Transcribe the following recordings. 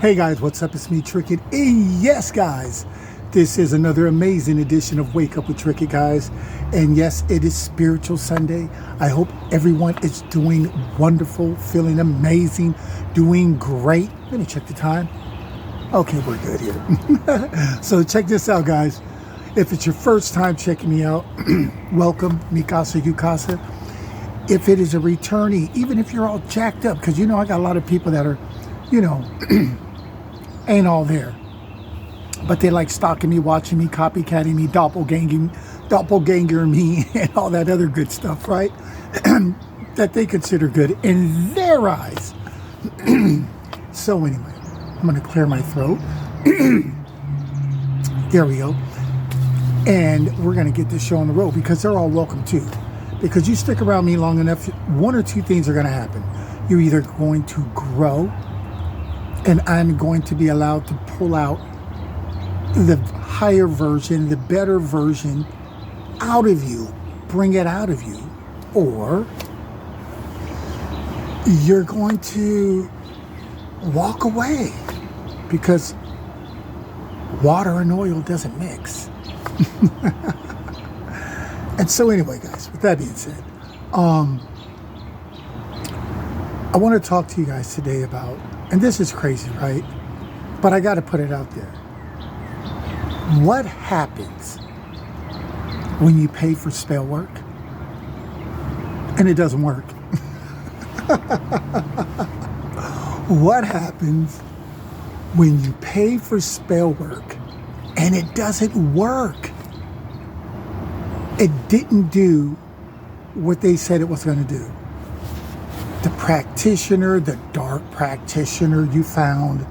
Hey guys, what's up? It's me, Trickett. And yes, guys, this is another amazing edition of Wake Up with Trickett, guys. And yes, it is Spiritual Sunday. I hope everyone is doing wonderful, feeling amazing, doing great. Let me check the time. Okay, we're good here. So check this out, guys. If it's your first time checking me out, welcome, Mikasa Yukasa. If it is a returnee, even if you're all jacked up, because you know I got a lot of people that are, you know, ain't all there, but they like stalking me, watching me, copycatting me, doppelganger me, and all that other good stuff, right? That they consider good in their eyes. So anyway, I'm going to clear my throat. There we go. And we're going to get this show on the road because they're all welcome too. Because you stick around me long enough, one or two things are going to happen. You're either going to grow, and I'm going to be allowed to pull out the higher version, the better version out of you, bring it out of you, or you're going to walk away because water and oil doesn't mix. And so anyway, guys, with that being said, I want to talk to you guys today about, and this is crazy, right? But I got to put it out there. What happens when you pay for spell work and it doesn't work? What happens when you pay for spell work and it doesn't work? It didn't do what they said it was going to do. The practitioner, the dark practitioner you found,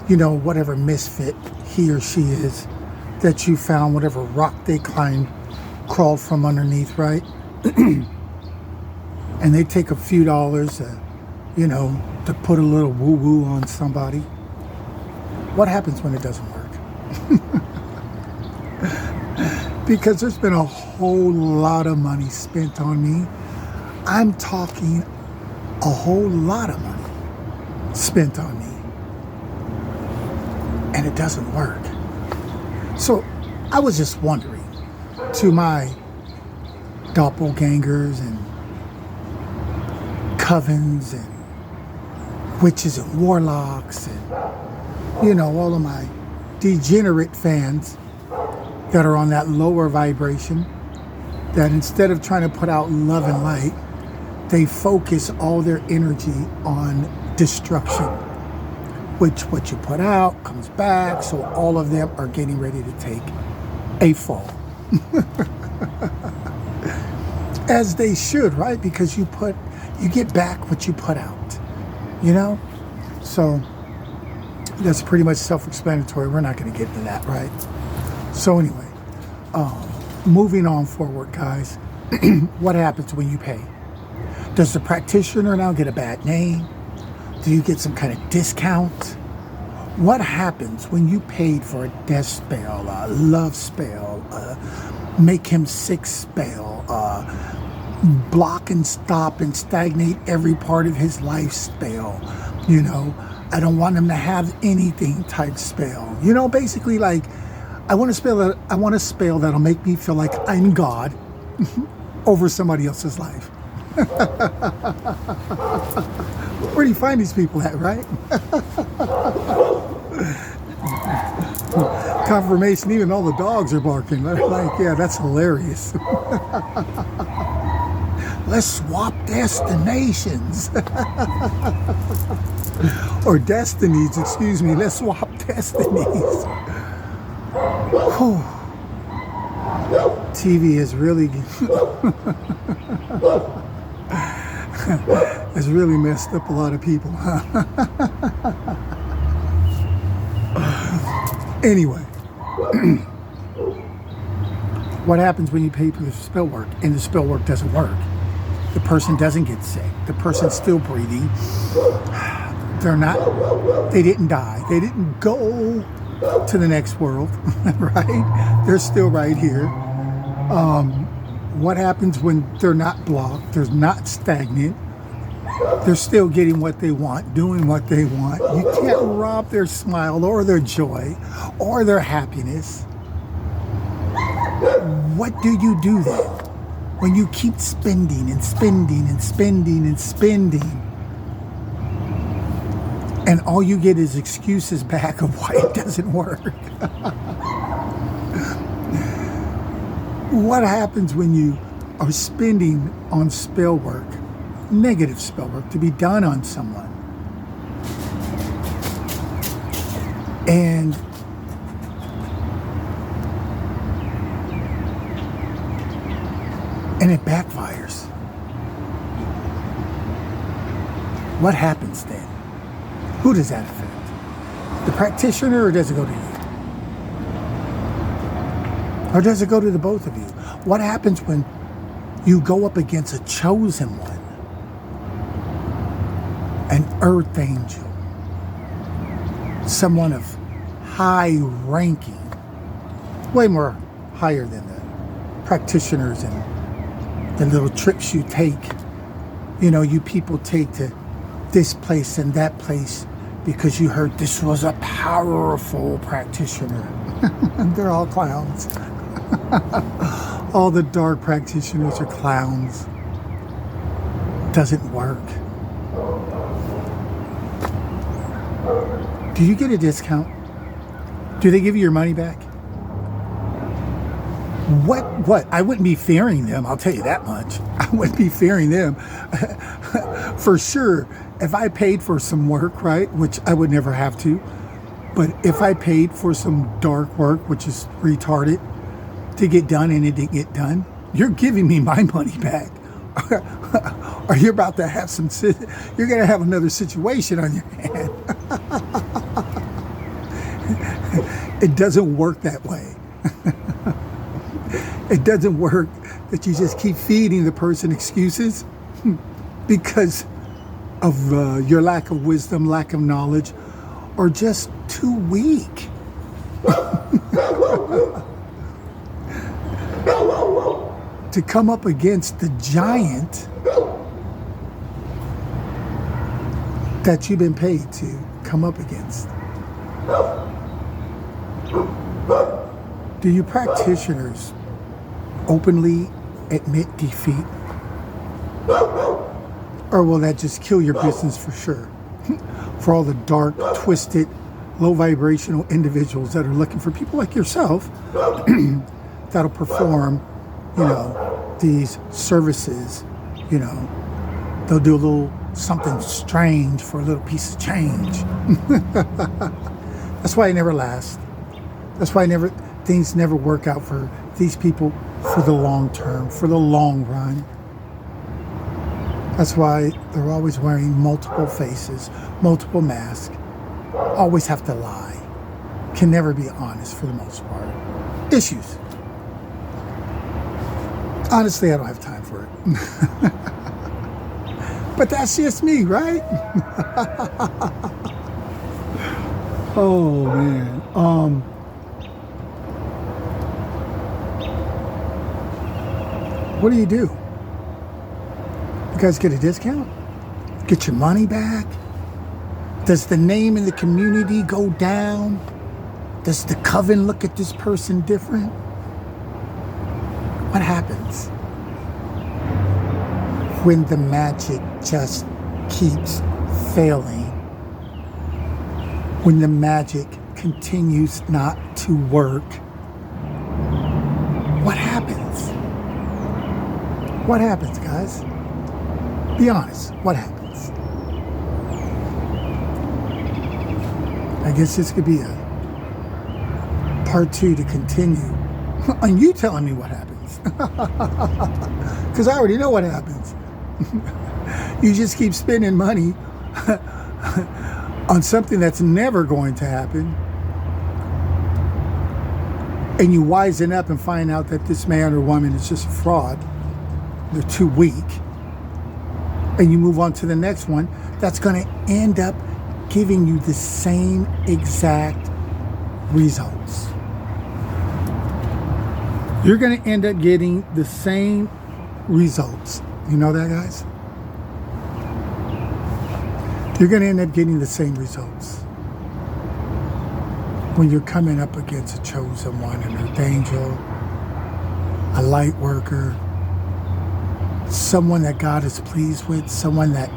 you know, whatever misfit he or she is that you found, whatever rock they crawled from underneath, right? And they take a few dollars, you know, to put a little woo-woo on somebody. What happens when it doesn't work? Because there's been a whole lot of money spent on me. I'm talking a whole lot of money spent on me. And it doesn't work. So I was just wondering, to my doppelgangers and covens and witches and warlocks and, you know, all of my degenerate fans that are on that lower vibration, that instead of trying to put out love and light, they focus all their energy on destruction, which what you put out comes back. So all of them are getting ready to take a fall. As they should, right? Because you get back what you put out, you know? So that's pretty much self-explanatory. We're not going to get into that, right? So anyway, moving on forward, guys. What happens when you pay? Does the practitioner now get a bad name? Do you get some kind of discount? What happens when you paid for a death spell, a love spell, make him sick spell, block and stop and stagnate every part of his life spell? You know, I don't want him to have anything type spell. You know, basically like, I want a spell that'll make me feel like I'm God over somebody else's life. Where do you find these people at, right? Confirmation, even all the dogs are barking. Like, yeah, that's hilarious. Let's swap destinations. Or destinies, excuse me. Let's swap destinies. Whew. TV is really has really messed up a lot of people. Anyway, what happens when you pay for the spell work and the spell work doesn't work? The person doesn't get sick. The person's still breathing. They didn't die. They didn't go to the next world, right? They're still right here. What happens when they're not blocked, they're not stagnant, They're still getting what they want, doing what they want. You can't rob their smile or their joy or their happiness. What do you do then when you keep spending and spending and spending and spending, and all you get is excuses back of why it doesn't work? What happens when you are spending on spell work, negative spell work, to be done on someone, and it backfires? What happens then? Who does that affect? The practitioner, or does it go to you? Or does it go to the both of you? What happens when you go up against a chosen one, an earth angel, someone of high ranking, way more higher than the practitioners and the little trips you take, you people take to this place and that place because you heard this was a powerful practitioner. And they're all clowns. All the dark practitioners are clowns. Doesn't work. Do you get a discount? Do they give you your money back? What? I wouldn't be fearing them, I'll tell you that much. I wouldn't be fearing them. For sure, if I paid for some work, right, which I would never have to, but if I paid for some dark work, which is retarded, to get done and it didn't get done, you're giving me my money back. Or you're about to have you're going to have another situation on your hand. It doesn't work that way. It doesn't work that you just keep feeding the person excuses because of your lack of wisdom, lack of knowledge, or just too weak. To come up against the giant that you've been paid to come up against. Do you practitioners openly admit defeat? Or will that just kill your business for sure? For all the dark, twisted, low vibrational individuals that are looking for people like yourself that'll perform, these services, they'll do a little something strange for a little piece of change. That's why it never lasts. That's why things never work out for these people for the long term, for the long run. That's why they're always wearing multiple faces, multiple masks, always have to lie, can never be honest for the most part. Issues. Honestly, I don't have time for it. But that's just me, right? Oh, man. What do? You guys get a discount? Get your money back? Does the name in the community go down? Does the coven look at this person different? What happens when the magic just keeps failing? When the magic continues not to work? What happens? What happens, guys? Be honest. What happens? I guess this could be a part 2 to continue on you telling me what happens. Because I already know what happens. You just keep spending money on something that's never going to happen. And you wisen up and find out that this man or woman is just a fraud. They're too weak. And you move on to the next one that's going to end up giving you the same exact results. You're going to end up getting the same results. You know that, guys? you're going to end up getting the same results. When you're coming up against a chosen one, an ordained angel, a light worker, someone that God is pleased with, someone that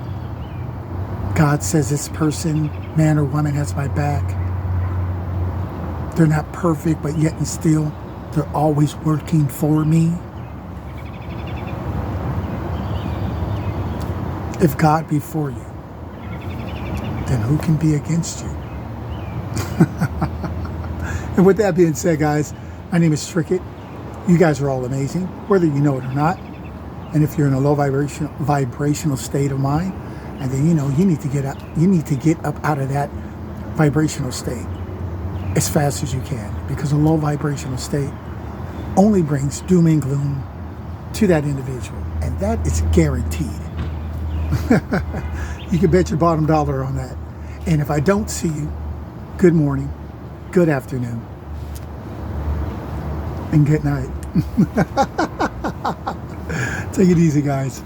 God says this person, man or woman, has my back. They're not perfect, but yet and still, they're always working for me. If God be for you, then who can be against you? And with that being said, guys, my name is Trickett. You guys are all amazing, whether you know it or not. And if you're in a low vibrational state of mind, and then you need to get up, out of that vibrational state as fast as you can, because a low vibrational state only brings doom and gloom to that individual, and that is guaranteed. You can bet your bottom dollar on that. And if I don't see you, good morning, good afternoon, and good night. Take it easy, guys.